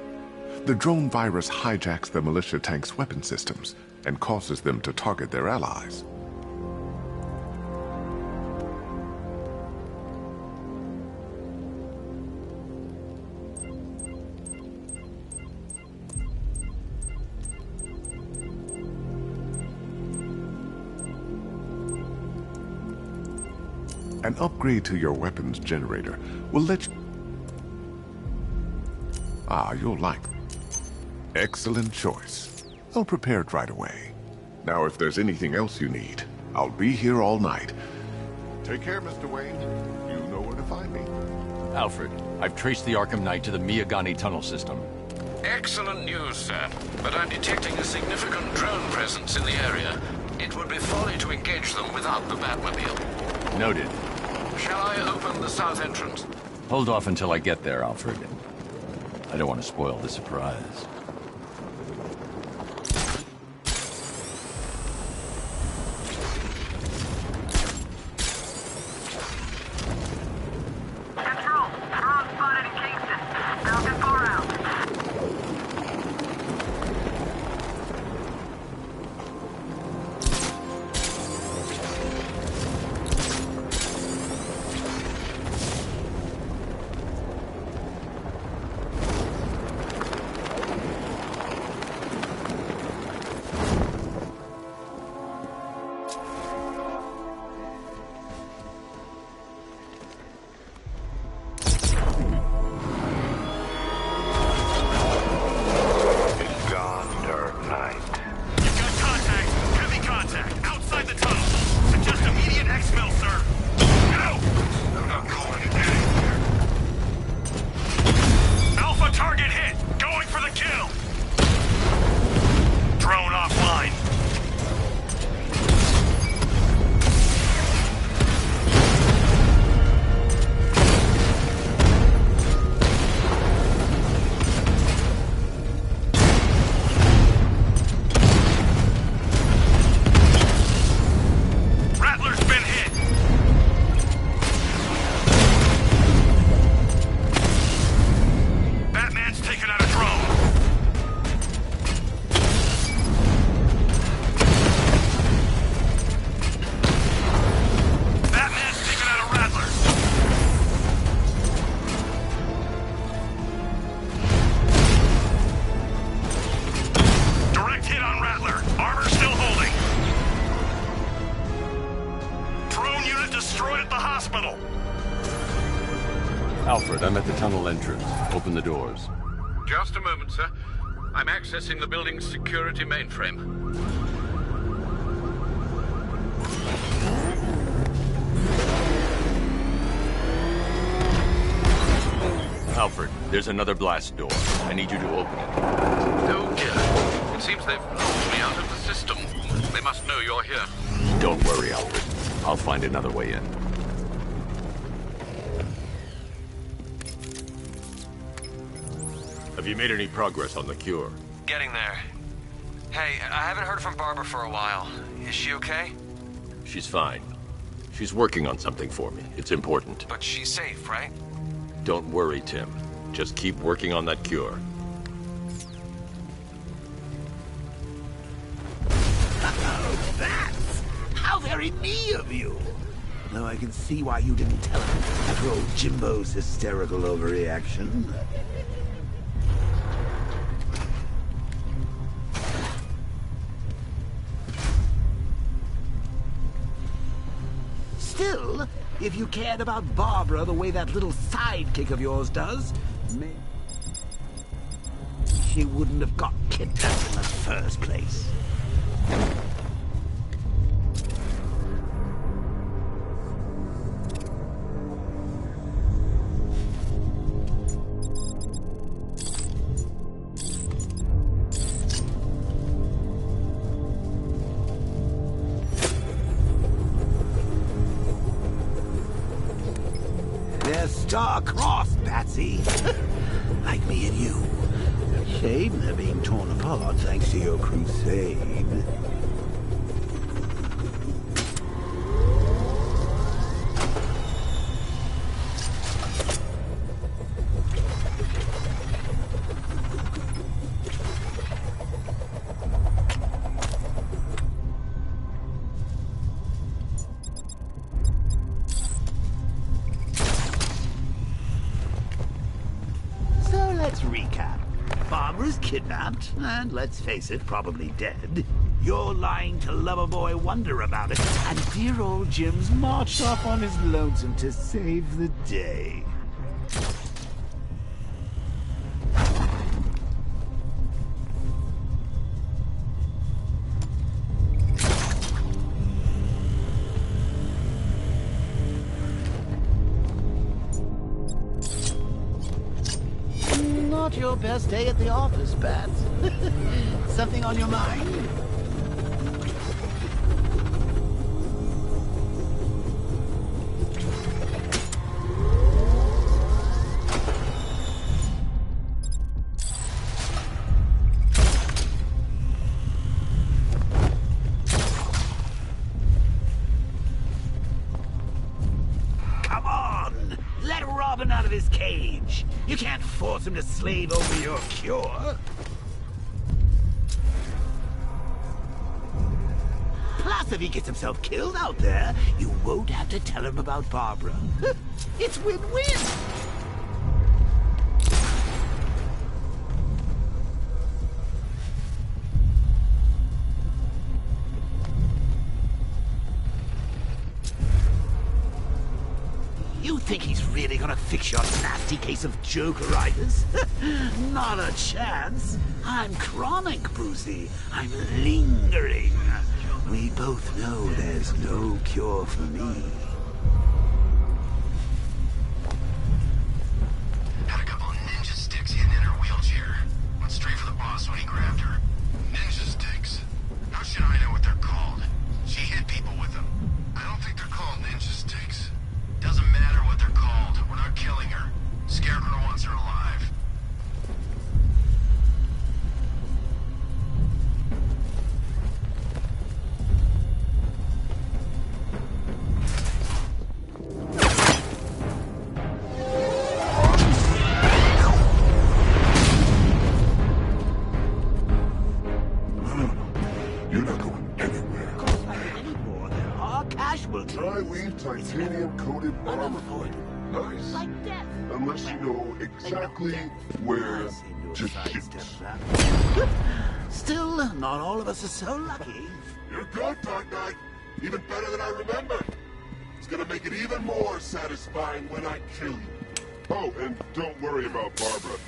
The drone virus hijacks the militia tank's weapon systems and causes them to target their allies. An upgrade to your weapons generator will let you... Ah, you'll like it. Excellent choice. I'll prepare it right away. Now, if there's anything else you need, I'll be here all night. Take care, Mr. Wayne. You know where to find me. Alfred, I've traced the Arkham Knight to the Miyagani tunnel system. Excellent news, sir. But I'm detecting a significant drone presence in the area. It would be folly to engage them without the Batmobile. Noted. Shall I open the south entrance? Hold off until I get there, Alfred. I don't want to spoil the surprise. Alfred, I'm at the tunnel entrance. Open the doors. Just a moment, sir. I'm accessing the building's security mainframe. Alfred, there's another blast door. I need you to open it. Oh, dear. It seems they've locked me out of the system. They must know you're here. Don't worry, Alfred. I'll find another way in. Have you made any progress on the cure? Getting there. Hey, I haven't heard from Barbara for a while. Is she okay? She's fine. She's working on something for me. It's important. But she's safe, right? Don't worry, Tim. Just keep working on that cure. Oh, that's... How very me of you! Though I can see why you didn't tell him after old Jimbo's hysterical overreaction. Still, if you cared about Barbara the way that little sidekick of yours does, maybe she wouldn't have got kidnapped in the first place. Star-crossed, Patsy. Like me and you. Shame they're being torn apart thanks to your crusade. Let's recap. Barbara's kidnapped, and let's face it, probably dead. You're lying to Loverboy Wonder about it, and dear old Jim's marched off on his lonesome to save the day. Not your best day at the office, Pat. Something on your mind? Come on! Let Robin out of his cage! You can't force him to slave over your cure. Plus, if he gets himself killed out there, you won't have to tell him about Barbara. It's win-win! You think he's really gonna fix your nasty case of Jokeritis? Not a chance. I'm chronic, Brucey. I'm lingering. We both know there's no cure for me. Had a couple of ninja sticks hidden in her wheelchair. Went straight for the boss when he grabbed her. Ninja sticks? How should I know what they're called? She hit people with them. I don't think they're called ninja sticks. Doesn't matter what they're called. We're not killing her. Scarecrow wants her alive. You're not going anywhere. Of course not anymore. ARKHAM will Dry-weave titanium-coated armor. Nice. like death. Unless you know exactly where to shoot. Still, not all of us are so lucky. You're good, Dark Knight. Even better than I remembered. It's gonna make it even more satisfying when I kill you. Oh, and don't worry about Barbara.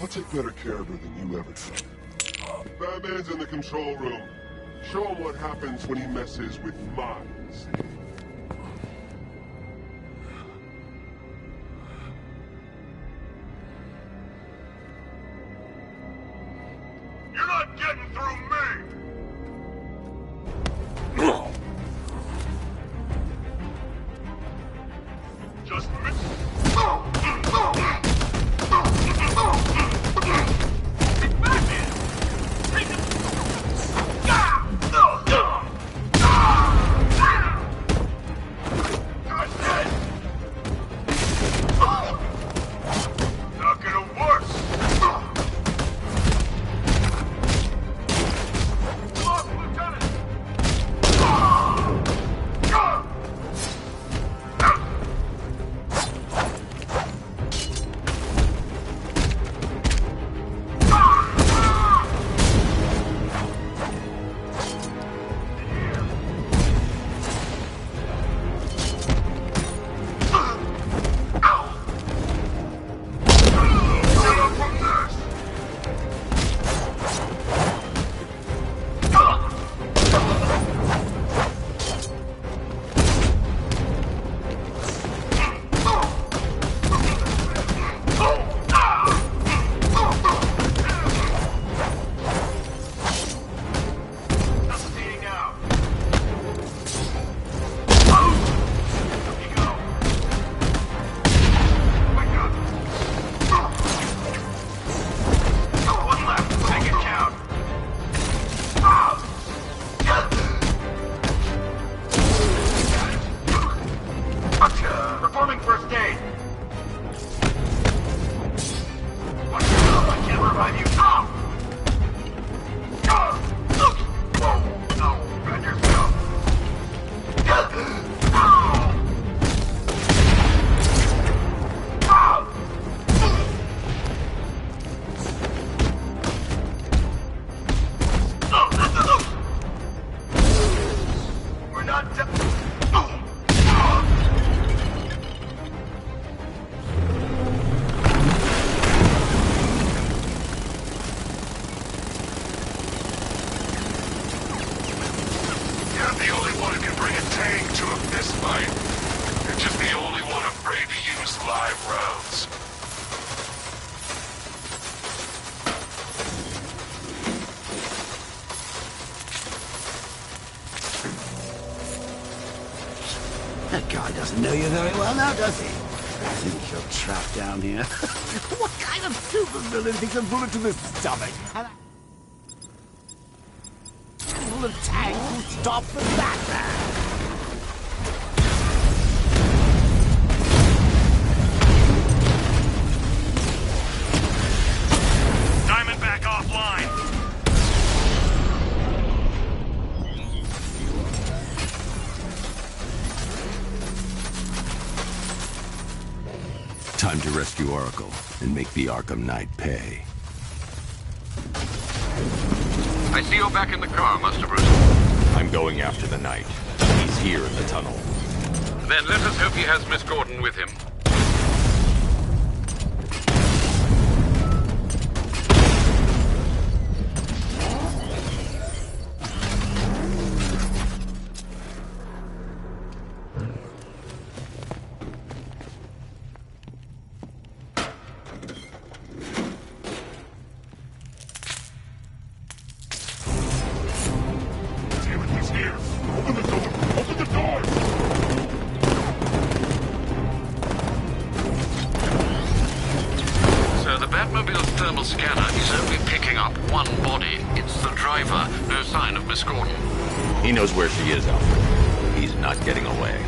I'll take better care of her than you ever did. Batman's in the control room. Show him what happens when he messes with minds. You're not getting through me! Just miss. Get back in! Take it! Not gonna work! Look, Lieutenant! live rounds. That guy doesn't know you very well now, does he? I think you're trapped down here. What kind of supervillain thinks a bullet to the stomach? And full of tanks will stop the Batman! Diamondback offline. Time to rescue Oracle and make the Arkham Knight pay. I see you're back in the car, Master Bruce. I'm going after the Knight. He's here in the tunnel. Then let us hope he has Miss Gordon with him. He knows where she is, Alfred. He's not getting away.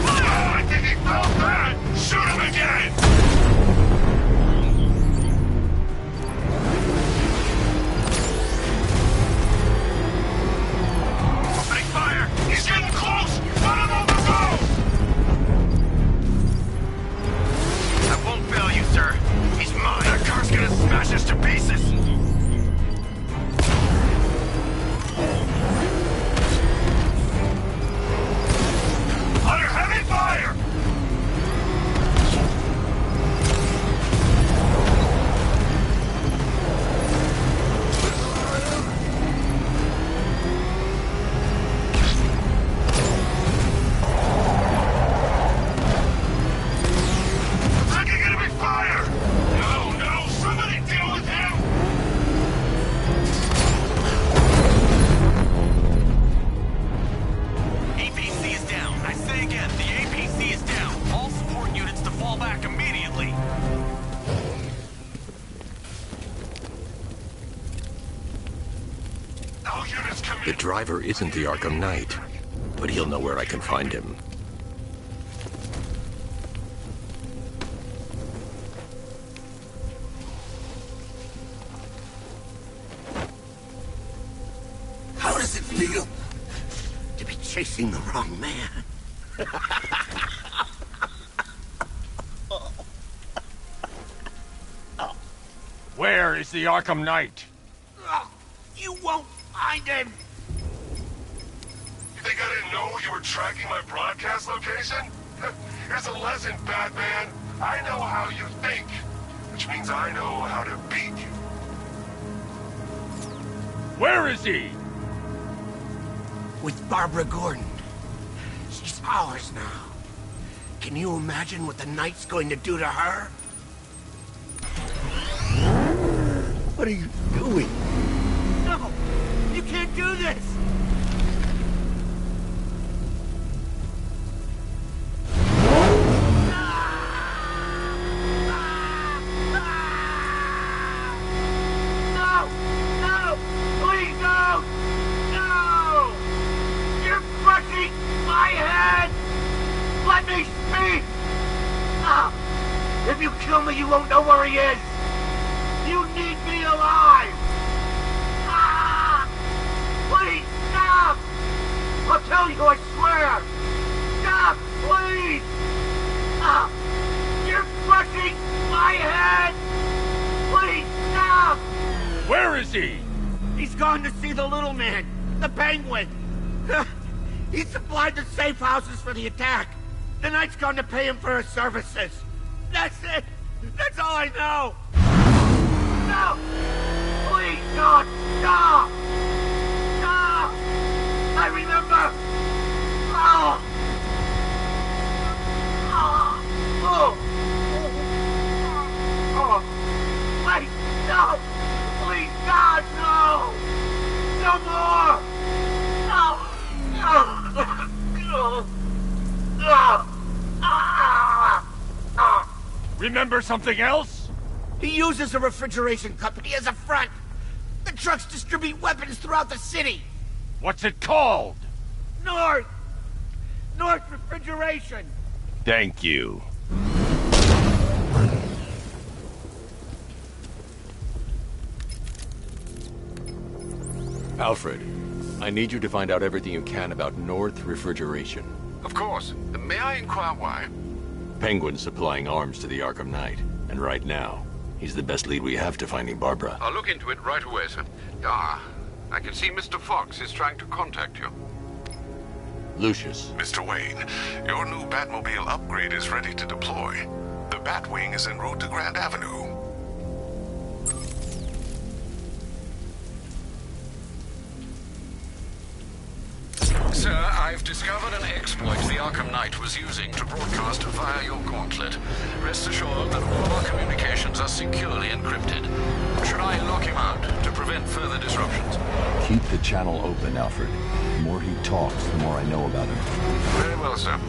Oh, I think he fell bad! Shoot him again! Opening fire! He's getting close! Run him over the road! I won't fail you, sir. He's mine. That car's gonna smash us to pieces! Under heavy fire! Taking enemy fire! No, no! Somebody deal with him! APC is down. I say again, the APC is down. All support units to fall back immediately. All units come The driver isn't the Arkham Knight, but he'll know where I can find him. How does it feel to be chasing the wrong man? Where is the Arkham Knight? You won't find him! You think I didn't know you were tracking my broadcast location? Here's a lesson, Batman. I know how you think, which means I know how to beat you. Where is he? With Barbara Gordon. She's ours now. Can you imagine what the Knight's going to do to her? What are you doing? No! You can't do this! No! No! Please, no! No! You're crushing my head! Let me speak! Ah! If you kill me, you won't know where he is! You need me alive! Ah! Please, stop! I'll tell you, I swear! Stop, please! Ah! You're crushing my head! Please, stop! Where is he? He's gone to see the little man, the Penguin. He supplied the safe houses for the attack. The Knight's gone to pay him for his services. That's it. That's all I know. No! Please, God, stop! Stop! I remember! Remember something else? He uses a refrigeration company as a front. The trucks distribute weapons throughout the city. What's it called? North Refrigeration. Thank you. Alfred, I need you to find out everything you can about North Refrigeration. Of course. May I inquire why? Penguin's supplying arms to the Arkham Knight, and right now, he's the best lead we have to finding Barbara. I'll look into it right away, sir. Ah, I can see Mr. Fox is trying to contact you. Lucius. Mr. Wayne, your new Batmobile upgrade is ready to deploy. The Batwing is en route to Grand Avenue. Sir, I've discovered an exploit the Arkham Knight was using to broadcast via your gauntlet. Rest assured that all of our communications are securely encrypted. Should I lock him out to prevent further disruptions? Keep the channel open, Alfred. The more he talks, the more I know about him. Very well, sir.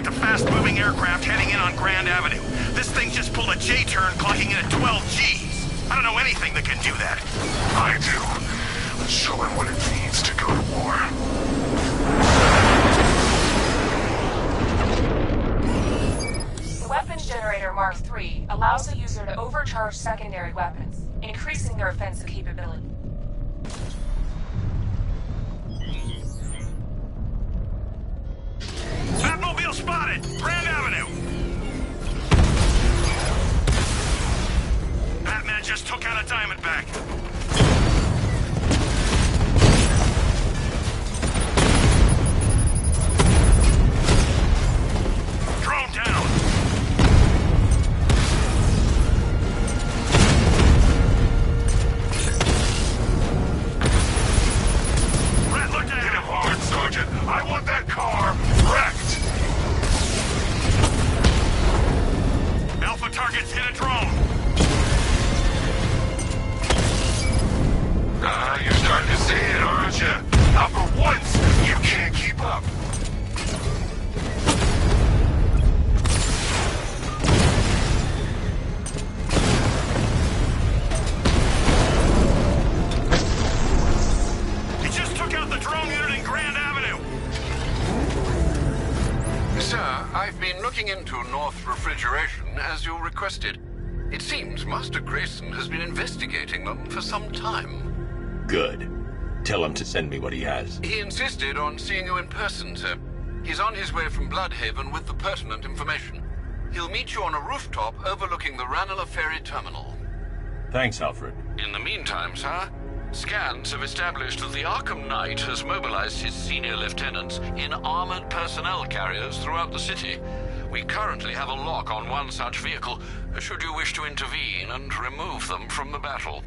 Fast-moving aircraft heading in on Grand Avenue. This thing just pulled a J-turn, clocking in at 12 Gs. I don't know anything that can do that. I do. Let's show him what it means to go to war. The weapons generator Mark III allows the user to overcharge secondary weapons, increasing their offensive capability. Batmobile spotted! Grand Avenue! Batman just took out a Diamondback. Drone down! Red, look at him! Hit him hard, Sergeant! I want that car wrecked! Alpha targets hit a drone. You're starting to see it, aren't you? Now for once, you can't keep up. He just took out the drone unit in Grand Avenue. Sir, I've been looking into North Refrigeration as you requested. It seems Master Grayson has been investigating them for some time. Good. Tell him to send me what he has. He insisted on seeing you in person, sir. He's on his way from Bloodhaven with the pertinent information. He'll meet you on a rooftop overlooking the Ranelagh Ferry Terminal. Thanks, Alfred. In the meantime, sir, scans have established that the Arkham Knight has mobilized his senior lieutenants in armored personnel carriers throughout the city. We currently have a lock on one such vehicle, should you wish to intervene and remove them from the battle.